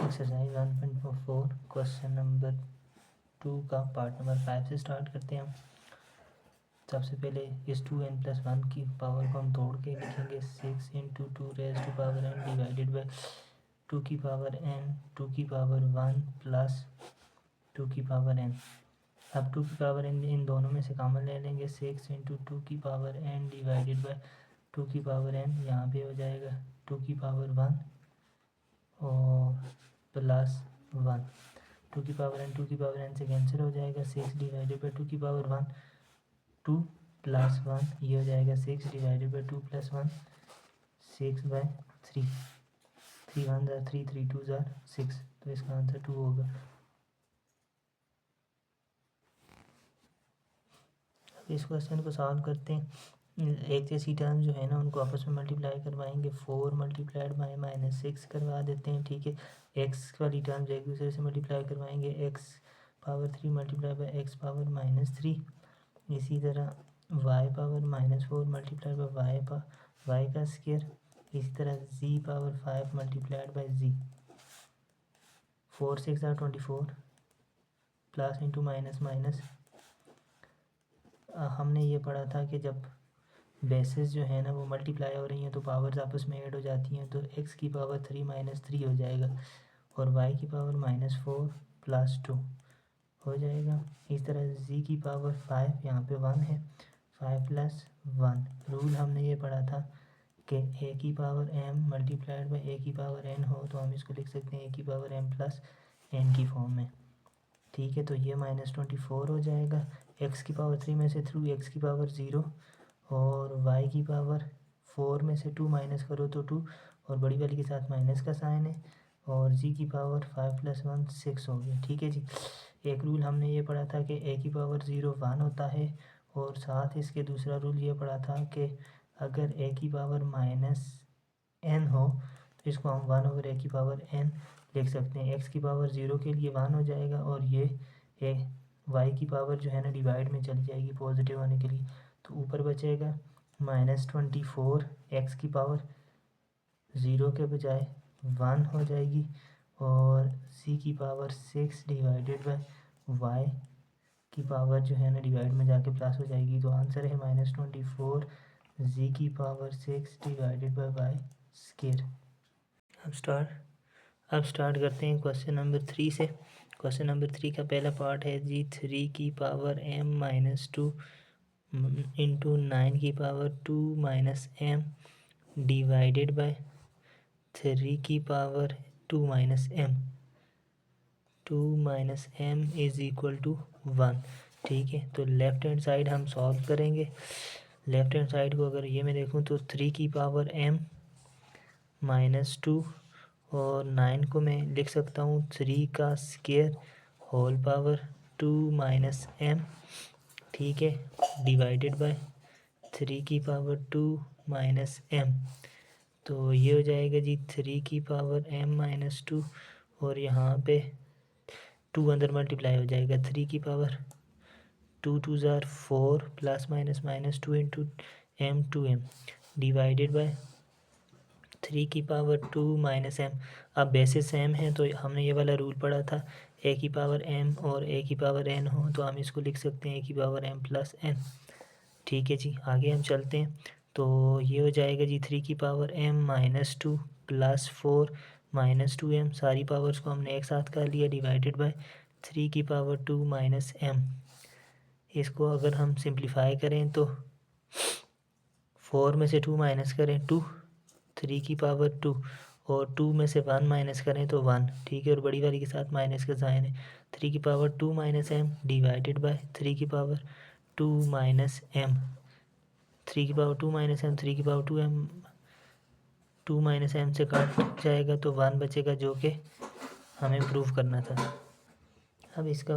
Exercise 1.4 question number 2 का part number 5 से start करते हैं हम। सबसे पहले इस 2n+1 की पावर को हम तोड़ के लिखेंगे 6 × 2 raise to power n divided by 2 की पावर n 2 की पावर 1 प्लस 2 की पावर n। अब 2 की पावर n इन दोनों में से कॉमन ले लेंगे 6 × 2 की पावर n डिवाइडेड बाई 2 की पावर n, यहाँ पे हो जाएगा 2 की पावर 1 और प्लस 1। 2 की पावर n से कैंसिल हो जाएगा 6 डिवाइडेड बाई 2 की पावर 1 2 प्लस 1, ये हो जाएगा 6 डिवाइडेड बाई 2 प्लस 1 6/3 3 1 ज़ा 3 3 2 ज़ा 6, तो इसका आंसर 2 होगा। इस क्वेश्चन को सॉल्व करते हैं। एक जैसी टर्म जो है ना उनको आपस में मल्टीप्लाई करवाएंगे। 4 मल्टीप्लाइड बाई -6 करवा देते हैं, ठीक है। एक्स वाली टर्म्स एक दूसरे से मल्टीप्लाई करवाएंगे, x power 3 multiply by x power -3। इसी तरह y power -4 multiplied by y का स्क्वायर। इसी तरह z power 5 multiplied by z. 4 6 are 24 plus into minus minus. हमने ये पढ़ा था कि जब बेसिस जो है ना वो मल्टीप्लाई हो रही हैं तो पावर्स आपस में ऐड हो जाती हैं, तो x की पावर 3 - 3 हो जाएगा और y की पावर -4 प्लस 2 हो जाएगा। इस तरह z की पावर 5, यहाँ पे 1 है, 5 + 1। रूल हमने ये पढ़ा था कि a की power m multiplied by a की पावर n हो तो हम इसको लिख सकते हैं a की पावर m प्लस n की फॉर्म में, ठीक है। तो ये -24 हो जाएगा। x की पावर 3 में से थ्रू x की पावर 0 और y की पावर 4 में से 2 माइनस करो तो 2 और बड़ी वाली के साथ माइनस का साइन है, और g की पावर 5 + 1 6 हो गया, ठीक है जी। एक रूल हमने ये पढ़ा था कि a की पावर 0 1 होता है, और साथ इसके दूसरा रूल ये पढ़ा था कि अगर a की पावर -n हो तो इसको हम 1/a की पावर n लिख सकते हैं। x की पावर 0 के लिए 1 हो जाएगा और ये y की पावर जो है ना डिवाइड में चली जाएगी पॉजिटिव होने के लिए, तो ऊपर बचेगा -24 x की पावर 0 के बजाय 1 हो जाएगी, और c की पावर 6 डिवाइडेड बाय y की पावर जो है ना डिवाइड में जाके प्लस हो जाएगी। तो आंसर है -24 z की power 6 divided by y square. अब स्टार्ट करते हैं क्वेश्चन नंबर 3 से। क्वेश्चन नंबर 3 का पहला पार्ट है जी 3 की पावर m - 2 इंटू 9 की पावर 2 - m डिवाइडेड बाय 3 की power 2 - m 2 - m is equal to 1, ठीक है। तो लेफ़्ट हैंड साइड हम सॉल्व करेंगे। लेफ़्ट हैंड साइड को अगर ये मैं देखूँ तो 3 की पावर m - 2 और 9 को मैं लिख सकता हूँ 3 का स्क्वायर होल पावर 2 - m, ठीक है, डिवाइडेड बाय 3 की पावर 2 - m। तो ये हो जाएगा जी 3 की पावर m - 2 और यहाँ पे 2 अंदर मल्टीप्लाई हो जाएगा। 3 की पावर 2 2 ज़ार 4 plus minus minus 2 into m 2m divided by 3 की पावर 2 - m। अब बेसिस सेम है तो हमने ये वाला रूल पढ़ा था, a की पावर m और a की पावर n हो तो हम इसको लिख सकते हैं a की पावर m प्लस n, ठीक है जी। आगे हम चलते हैं तो ये हो जाएगा जी 3 की पावर m - 2 प्लस 4 - 2m, सारी पावर्स को हमने एक साथ कर लिया, डिवाइडेड बाय 3 की पावर 2 - m। इसको अगर हम सिंप्लीफाई करें तो 4 में से 2 माइनस करें 2, 3 की पावर 2 और 2 में से 1 माइनस करें तो 1, ठीक है, और बड़ी वाली के साथ माइनस का साइन है। 3 की पावर 2 - m डिवाइडेड बाय 3 की पावर 2 - m। 3 की पावर 2 - m 3 की पावर 2m 2 - m से कट जाएगा तो 1 बचेगा, जो कि हमें प्रूव करना था। अब इसका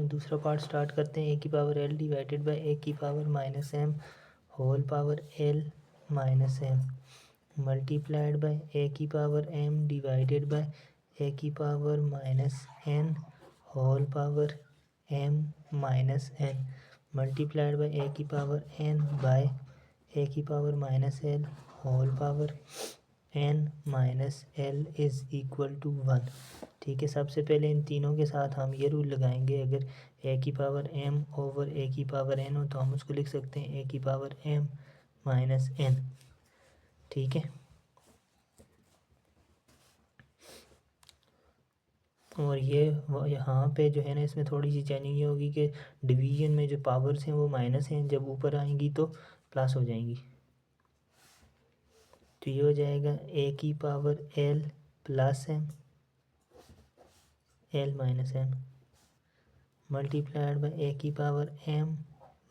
दूसरा पार्ट स्टार्ट करते हैं। a की power l divided by a की power -m whole power l - m multiplied by a की power m divided by a की power -n whole power m - n multiplied by a की power n by a की power -l whole power n minus L is equal to 1। ठीक है, सबसे पहले इन तीनों के साथ हम ये रूल लगाएंगे, अगर ए की पावर m ओवर ए की पावर n हो तो हम उसको लिख सकते हैं ए की पावर m माइनस n। ठीक है, और ये यहाँ पे जो है ना, इसमें थोड़ी सी चेंजिंग ये होगी कि डिवीजन में जो पावर्स हैं वो माइनस हैं, जब ऊपर आएंगी तो प्लस हो जाएंगी। तो ये हो जाएगा ए की power l plus m l minus m multiplied by a की power m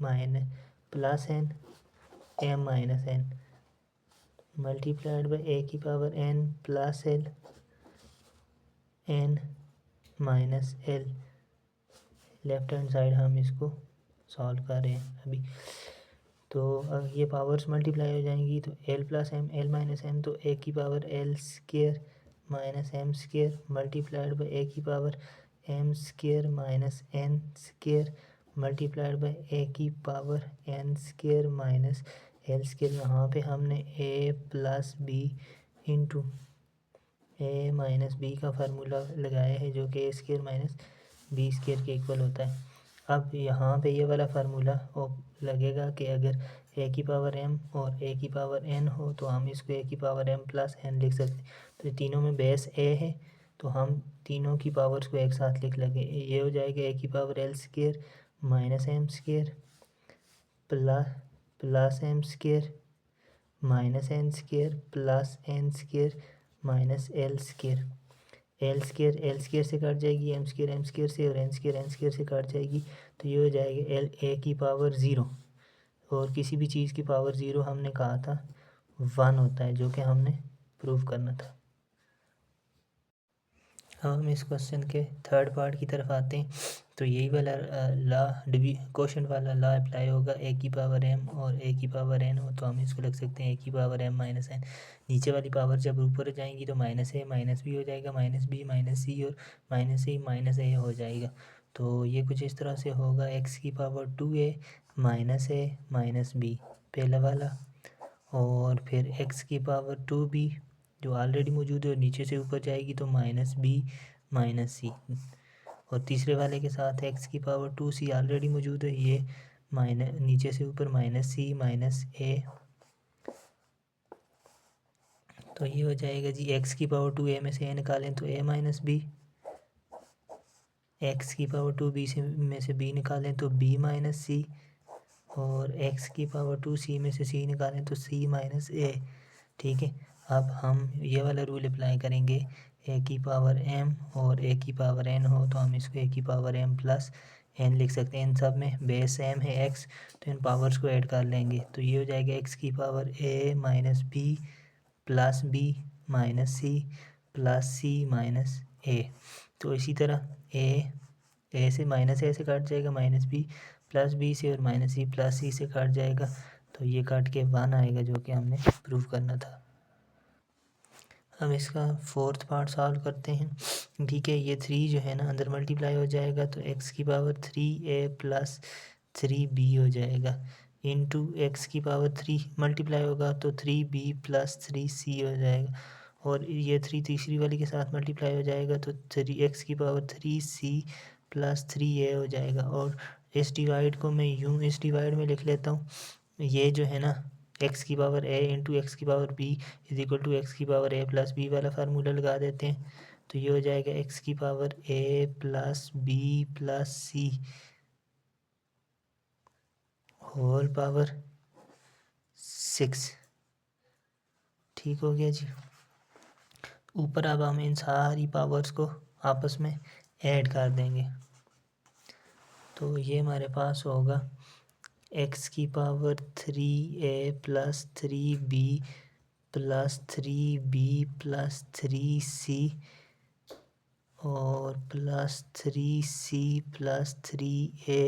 minus plus n m minus n multiplied by a की power n plus l n minus l। Left hand side हम इसको solve कर रहे हैं अभी। तो अब ये पावर्स मल्टीप्लाई हो जाएंगी, तो l plus m l minus m, तो ए की power l square minus m square multiplied by a की power m square minus n square multiplied by a की power n square minus l square. यहाँ पे हमने a plus b into a minus b का formula लगाया है, जो कि a square minus b square के इक्वल होता है। अब यहाँ पे ये वाला फार्मूला लगेगा कि अगर ए की पावर m और ए की पावर n हो तो हम इसको ए की पावर m प्लस n लिख सकते हैं। तो तीनों में बेस a है, तो हम तीनों की पावर्स को एक साथ लिख लेंगे। ये हो जाएगा ए की power l square minus m square plus m square minus n square plus n square minus l square. L square से कट जाएगी, एम स्केयर से, और एन स्केयर से कट जाएगी। तो ये हो जाएगा एल ए की पावर ज़ीरो, और किसी भी चीज़ की पावर ज़ीरो हमने कहा था 1 होता है, जो कि हमने प्रूव करना था। अब हम इस क्वेश्चन के थर्ड पार्ट की तरफ आते हैं। तो यही वाला ला क्वेश्चन वाला ला अप्लाई होगा, ए की पावर m और ए की पावर n हो तो हम इसको लिख सकते हैं ए की पावर m माइनस n। नीचे वाली पावर जब ऊपर जाएंगी तो माइनस ए माइनस बी हो जाएगा, माइनस बी माइनस सी, और माइनस ए माइनस ए हो जाएगा। तो ये कुछ इस तरह से होगा, एक्स की पावर 2a माइनस ए माइनस बी पहला वाला, और फिर एक्स की पावर 2b जो ऑलरेडी मौजूद है और नीचे से ऊपर जाएगी तो माइनस बी माइनस सी, और तीसरे वाले के साथ एक्स की पावर 2c ऑलरेडी मौजूद है, ये माइनस नीचे से ऊपर माइनस सी माइनस ए। तो ये हो जाएगा जी, एक्स की पावर 2a में से ए निकालें तो a माइनस बी, एक्स की पावर 2b से में से b निकालें तो b माइनस सी, और x की पावर 2c में से c निकालें तो c माइनस a। ठीक है, अब हम ये वाला रूल अप्लाई करेंगे, ए की पावर m और ए की पावर n हो तो हम इसको ए की पावर m प्लस n लिख सकते हैं। इन सब में बेस m है x, तो इन पावर्स को ऐड कर लेंगे। तो ये हो जाएगा x की power a minus B plus b minus C plus c minus a। तो इसी तरह ए से माइनस ए से कट जाएगा, माइनस बी प्लस बी से, और माइनस सी प्लस सी से कट जाएगा, तो ये कट के 1 आएगा, जो कि हमने प्रूव करना था। हम इसका फोर्थ पार्ट सॉल्व करते हैं। ठीक है, ये 3 जो है ना अंदर मल्टीप्लाई हो जाएगा, तो एक्स की पावर 3a प्लस 3b हो जाएगा, इंटू एक्स की पावर 3 मल्टीप्लाई होगा तो 3b प्लस 3c हो जाएगा, और ये 3 तीसरी वाली के साथ मल्टीप्लाई हो जाएगा तो 3x की पावर 3c प्लस 3a हो जाएगा। और इस डिवाइड को मैं यूँ इस डिवाइड में लिख लेता हूँ, ये जो है ना एक्स की पावर a इंटू एक्स की power b is equal to X की पावर a प्लस b वाला फार्मूला लगा देते हैं। तो ये हो जाएगा एक्स की power a plus b plus c whole power 6। ठीक हो गया जी। ऊपर अब हम इन सारी पावर्स को आपस में ऐड कर देंगे, तो ये हमारे पास होगा एक्स की power 3a plus 3b plus 3b plus 3c और plus 3c plus 3a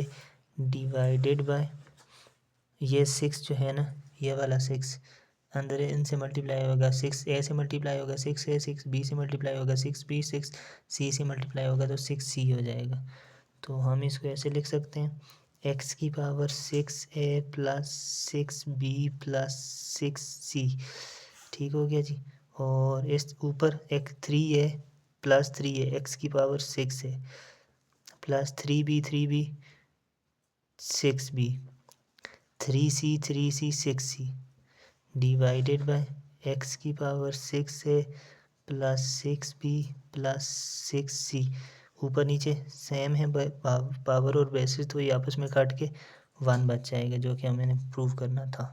divided by ये 6 जो है ना, ये वाला 6 अंदर इनसे मल्टीप्लाई होगा, 6a से मल्टीप्लाई होगा 6a, 6b से मल्टीप्लाई होगा 6b, 6c से मल्टीप्लाई होगा तो 6c हो जाएगा। तो हम इसको ऐसे लिख सकते हैं, एक्स की power 6a plus 6b plus 6c। ठीक हो गया जी। और इस ऊपर एक 3 है प्लस 3 है, एक्स की पावर 6 है, plus 3b 6b, 3c 6c divided by x की पावर 6 है प्लस 6b प्लस 6c। ऊपर नीचे सेम है पावर और बेसिस, तो ये आपस में काट के 1 बच जाएगा, जो कि हमें प्रूव करना था।